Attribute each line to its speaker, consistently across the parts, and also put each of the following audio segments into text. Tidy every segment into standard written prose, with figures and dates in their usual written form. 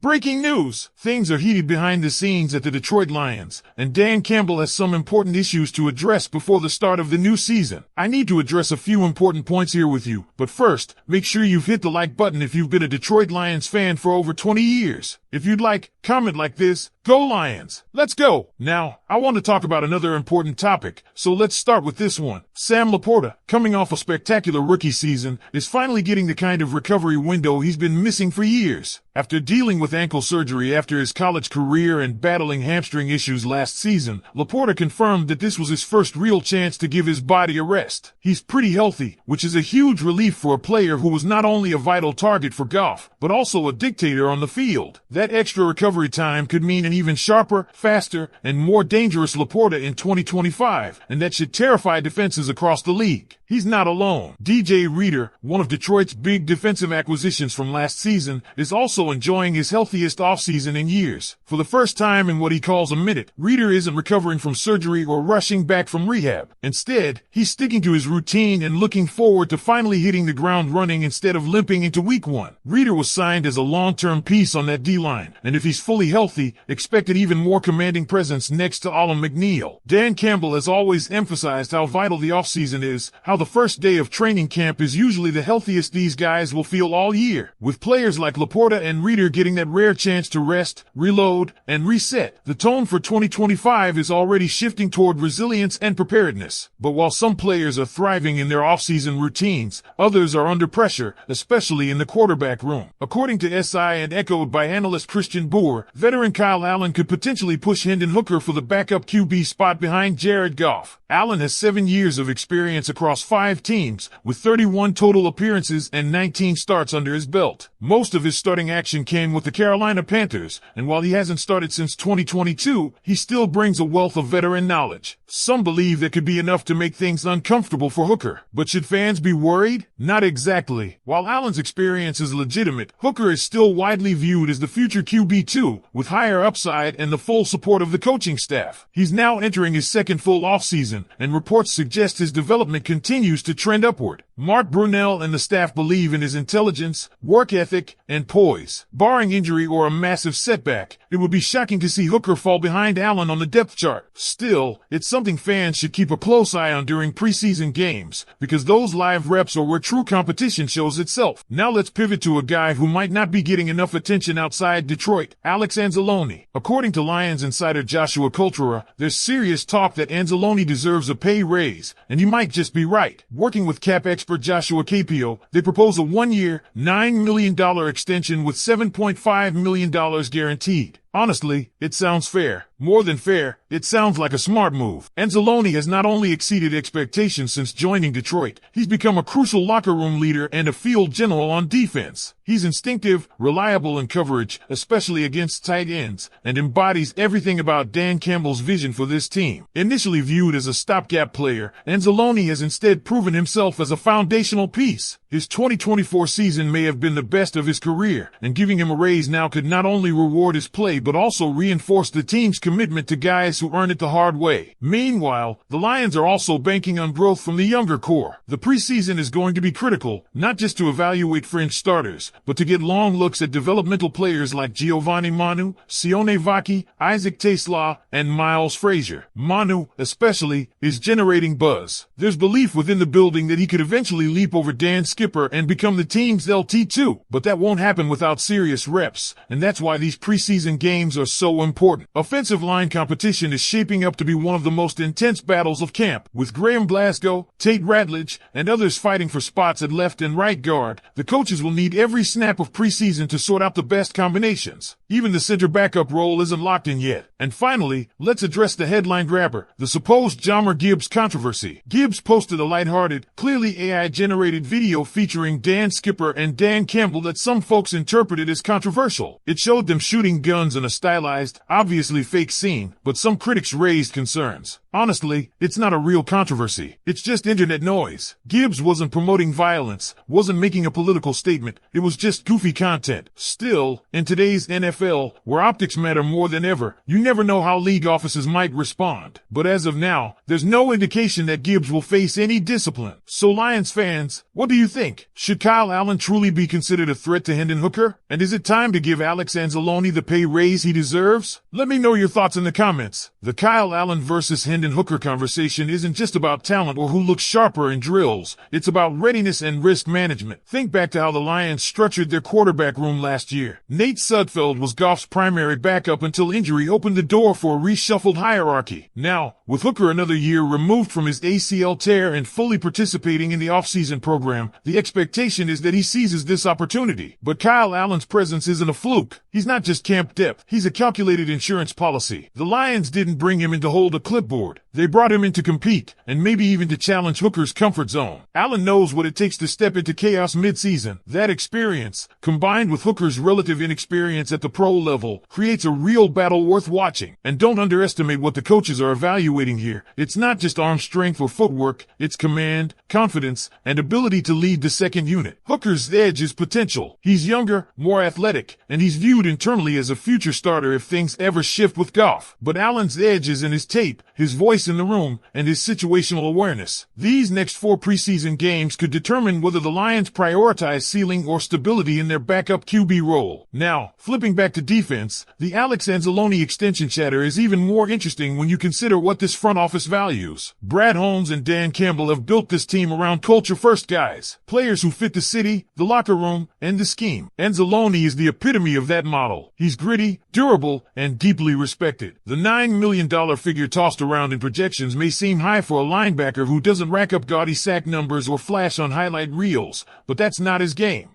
Speaker 1: Breaking news! Things are heated behind the scenes at the Detroit Lions, and Dan Campbell has some important issues to address before the start of the new season. I need to address a few important points here with you, but first, make sure you've hit the like button if you've been a Detroit Lions fan for over 20 years. If you'd like, comment like this, "Go Lions!" Let's go! Now, I want to talk about another important topic, so let's start with this one. Sam Laporta, coming off a spectacular rookie season, is finally getting the kind of recovery window he's been missing for years. After dealing with ankle surgery after his college career and battling hamstring issues last season, Laporta confirmed that this was his first real chance to give his body a rest. He's pretty healthy, which is a huge relief for a player who was not only a vital target for Goff, but also a dictator on the field. That extra recovery time could mean an even sharper, faster, and more dangerous Laporta in 2025, and that should terrify defenses across the league. He's not alone. DJ Reader, one of Detroit's big defensive acquisitions from last season, is also enjoying his healthiest offseason in years. For the first time in what he calls a minute, Reader isn't recovering from surgery or rushing back from rehab. Instead, he's sticking to his routine and looking forward to finally hitting the ground running instead of limping into week one. Reader was signed as a long-term piece on that D-line, and if he's fully healthy, expect an even more commanding presence next to Alan McNeil. Dan Campbell has always emphasized how vital the offseason is, how the first day of training camp is usually the healthiest these guys will feel all year. With players like Laporta and Reader getting that rare chance to rest, reload, and reset, the tone for 2025 is already shifting toward resilience and preparedness. But while some players are thriving in their offseason routines, others are under pressure, especially in the quarterback room. According to SI and echoed by analyst Christian Boer, veteran Kyle Allen could potentially push Hendon Hooker for the backup QB spot behind Jared Goff. Allen has 7 years of experience across 5 teams, with 31 total appearances and 19 starts under his belt. Most of his starting action came with the Carolina Panthers, and while he hasn't started since 2022, he still brings a wealth of veteran knowledge. Some believe that could be enough to make things uncomfortable for Hooker. But should fans be worried? Not exactly. While Allen's experience is legitimate, Hooker is still widely viewed as the future QB2, with higher upside and the full support of the coaching staff. He's now entering his second full offseason, and reports suggest his development continues to trend upward. Mark Brunell and the staff believe in his intelligence, work ethic, and poise. Barring injury or a massive setback, it would be shocking to see Hooker fall behind Allen on the depth chart. Still, it's something fans should keep a close eye on during preseason games, because those live reps are where true competition shows itself. Now let's pivot to a guy who might not be getting enough attention outside Detroit, Alex Anzalone. According to Lions insider Joshua Cultura, there's serious talk that Anzalone deserves a pay raise, and he might just be right. Working with cap expert Joshua Capio, they propose a 1-year, $9 million extension with $7.5 million guaranteed. Honestly, it sounds fair. More than fair, it sounds like a smart move. Anzalone has not only exceeded expectations since joining Detroit, he's become a crucial locker room leader and a field general on defense. He's instinctive, reliable in coverage, especially against tight ends, and embodies everything about Dan Campbell's vision for this team. Initially viewed as a stopgap player, Anzalone has instead proven himself as a foundational piece. His 2024 season may have been the best of his career, and giving him a raise now could not only reward his play but also reinforce the team's commitment to guys who earn it the hard way. Meanwhile, the Lions are also banking on growth from the younger core. The preseason is going to be critical, not just to evaluate fringe starters, but to get long looks at developmental players like Giovanni Manu, Sione Vaki, Isaac Tesla, and Miles Frazier. Manu, especially, is generating buzz. There's belief within the building that he could eventually leap over Dan Skipper and become the team's LT2, but that won't happen without serious reps, and that's why these preseason games are so important. Offensive line competition is shaping up to be one of the most intense battles of camp. With Graham Glasgow, Tate Ratledge, and others fighting for spots at left and right guard, the coaches will need every snap of preseason to sort out the best combinations. Even the center backup role isn't locked in yet. And finally, let's address the headline grabber, the supposed Jahmyr Gibbs controversy. Gibbs posted a lighthearted, clearly AI-generated video featuring Dan Skipper and Dan Campbell that some folks interpreted as controversial. It showed them shooting guns in a stylized, obviously fake scene, but some critics raised concerns. Honestly, it's not a real controversy. It's just internet noise. Gibbs wasn't promoting violence, wasn't making a political statement. It was just goofy content. Still, in today's NFL, where optics matter more than ever, you never know how league offices might respond. But as of now, there's no indication that Gibbs will face any discipline. So Lions fans, what do you think? Should Kyle Allen truly be considered a threat to Hendon Hooker? And is it time to give Alex Anzalone the pay raise he deserves? Let me know your thoughts in the comments. The Kyle Allen versus Hendon Hooker conversation isn't just about talent or who looks sharper in drills. It's about readiness and risk management. Think back to how the Lions structured their quarterback room last year. Nate Sudfeld was Goff's primary backup until injury opened the door for a reshuffled hierarchy. Now, with Hooker another year removed from his ACL tear and fully participating in the offseason program, the expectation is that he seizes this opportunity. But Kyle Allen's presence isn't a fluke. He's not just camp depth. He's a calculated insurance policy. The Lions didn't bring him in to hold a clipboard. They brought him in to compete, and maybe even to challenge Hooker's comfort zone. Allen knows what it takes to step into chaos mid-season. That experience, combined with Hooker's relative inexperience at the pro level, creates a real battle worth watching. And don't underestimate what the coaches are evaluating here. It's not just arm strength or footwork, it's command, confidence, and ability to lead the second unit. Hooker's edge is potential. He's younger, more athletic, and he's viewed internally as a future starter if things ever shift with Goff. But Allen's edge is in his tape, his voice in the room, and his situational awareness. These next 4 preseason games could determine whether the Lions prioritize ceiling or stability in their backup QB role. Now, flipping back to defense, the Alex Anzalone extension chatter is even more interesting when you consider what this front office values. Brad Holmes and Dan Campbell have built this team around culture-first guys, players who fit the city, the locker room, and the scheme. Anzalone is the epitome of that model. He's gritty, durable, and deeply respected. The $9 million figure tossed around in projections may seem high for a linebacker who doesn't rack up gaudy sack numbers or flash on highlight reels, but that's not his game.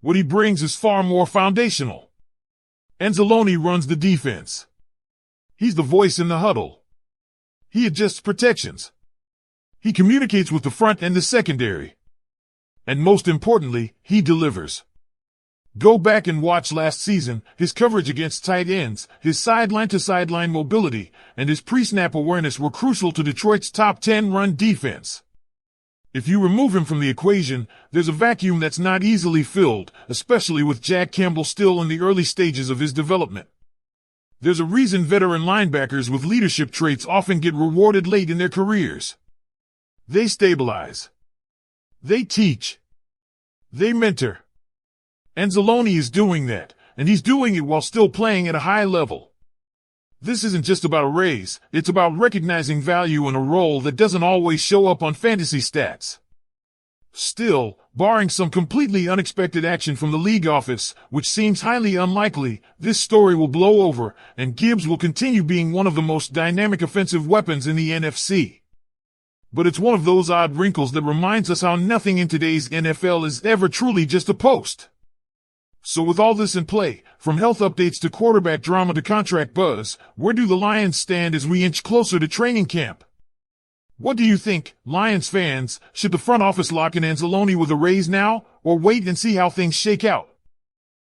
Speaker 1: What he brings is far more foundational. Anzalone runs the defense. He's the voice in the huddle. He adjusts protections. He communicates with the front and the secondary. And most importantly, he delivers. Go back and watch last season. His coverage against tight ends, his sideline-to-sideline mobility, and his pre-snap awareness were crucial to Detroit's top 10 run defense. If you remove him from the equation, there's a vacuum that's not easily filled, especially with Dan Campbell still in the early stages of his development. There's a reason veteran linebackers with leadership traits often get rewarded late in their careers. They stabilize. They teach. They mentor. Anzalone is doing that, and he's doing it while still playing at a high level. This isn't just about a raise, it's about recognizing value in a role that doesn't always show up on fantasy stats. Still, barring some completely unexpected action from the league office, which seems highly unlikely, this story will blow over, and Gibbs will continue being one of the most dynamic offensive weapons in the NFC. But it's one of those odd wrinkles that reminds us how nothing in today's NFL is ever truly just a post. So with all this in play, from health updates to quarterback drama to contract buzz, where do the Lions stand as we inch closer to training camp? What do you think, Lions fans? Should the front office lock in Anzalone with a raise now, or wait and see how things shake out?